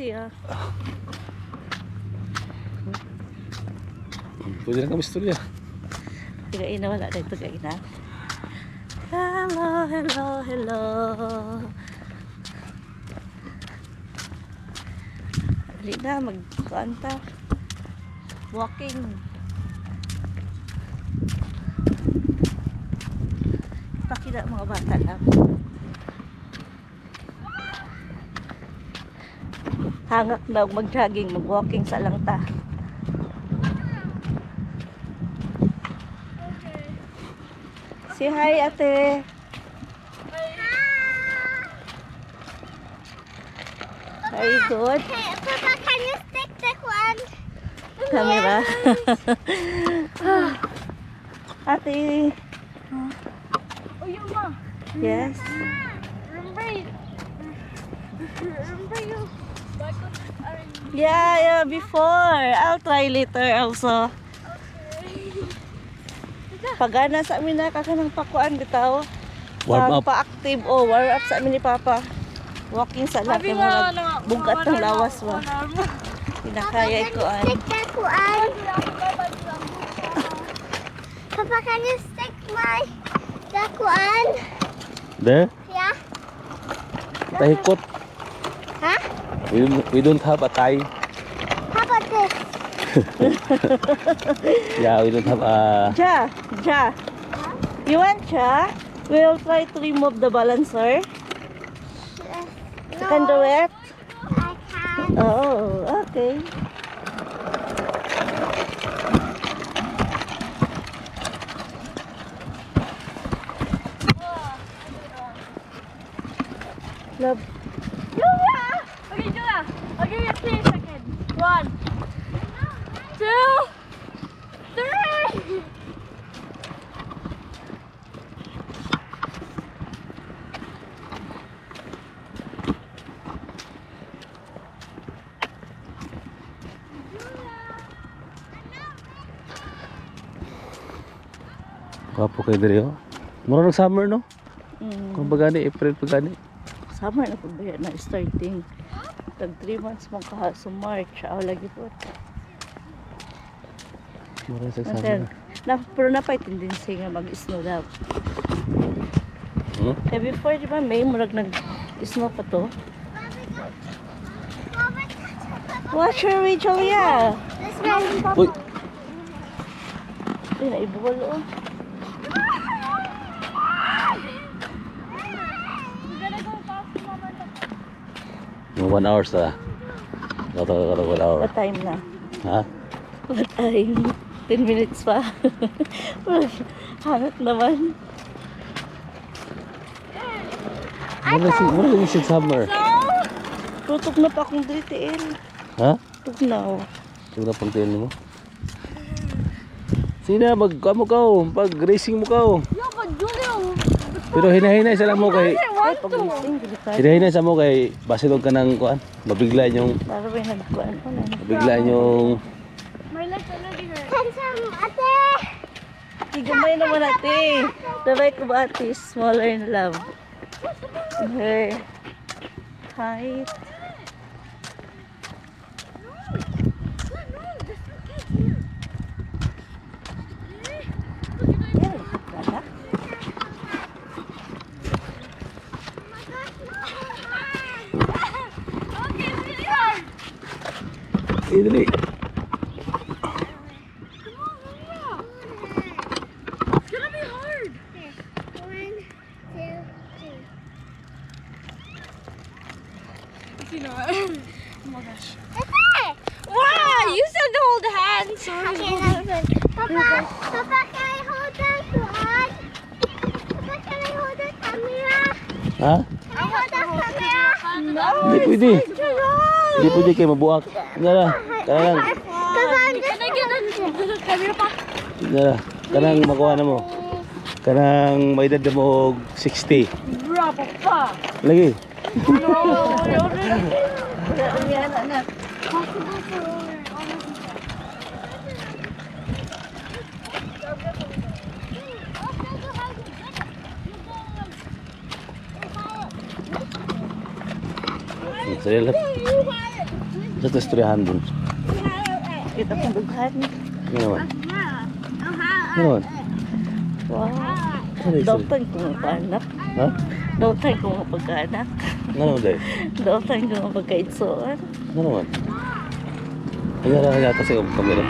siya. Pwede na kami istorya. Tigain na wala na ito na. Hello, hello, hello. Dali na, magkuanta. Walking. Pakita mga bata lang. Hangak daw mag-jogging, mag-walking sa langta. Say hi, ate. Very good. Hey, Papa, can you stick the one? Camera. Ate. Oh, you ma. Yes. Remember you. Yeah, before. I'll try later also. Pagana sa amin na kakanang pakuan bitaw. Warm up. Pa-active warm up sa amin ni Papa. Walking sa laki mga bugat ng lawas mo. Pinakaya ko an. Stick the one. Papa, can you stick the one? There? Yeah. Tahikot. Huh? We don't have a tie. How about this? Yeah, we don't have a... Ja. You want Ja? We'll try to remove the balancer. You can do it? I can. Oh, okay. Love. Julia! Okay, Julia. I'll give you 3 seconds. 1, 2, 3. Wapo kayo diri, oh. Mura ng summer, no? Kung Mm. pagani, April pagani. Summer na po ba na starting? Tag 3 months mo ka sa March. Aw lagi po. Mura sa And summer. then, pero na pa tendency nga mag-snow daw. Hmm? Eh before di ba May murag nag-snow pa to? Watch her, Julia. This one. Uy! Ay, naibugol oh. Mga 1 hour sa... Kata 1 hour. What time na? Ha? What time? 10 minutes pa. Hangat naman. Mura yung summer. Tutok na pa akong DTL. Ha? Tugnaw. Ito na pang tail mo. Sina, mag-kamo ka, pag racing mo ka. Yeah, but Julia, Pero hinahinay sa mo kay... I want to. Pag-listing, delikado. Hinahinay sa mo kay... Basilog ka ng kuan. Mabigla yung... Para ba yung nagkuhan ko na? Mabigla yung... My legs already hurt. Handsome, ate. Igamay naman natin. Dabay ko ba ate? Smaller in love. Her height. Okay, really hard. Idali. It's gonna be hard. 1, 2, 3. Oh my gosh. Wow, you said to hold hands. Papa, can I hold that one? Papa, can I hold the camera? Ha? Can I hold the camera? No. Hindi pwede. Hindi pwede kayo mabuak. Nala. Kanang. Can I get the camera back? Nala. Kanang makuha na mo. Kanang may edad na mo og 60. Bro, Papa. Lagi. No, Yan, anak. possible for Sige lang. Sa testuryahan dun. Kita kong dughan. Ano naman? Ano naman? Wow. Ano yung Dautan ko nga paanak. Ha? Dautan ko nga pagkaanak. Ano naman dahil? Dautan ko nga pagkaitsoan. Ano naman? Ang yata sa kamera.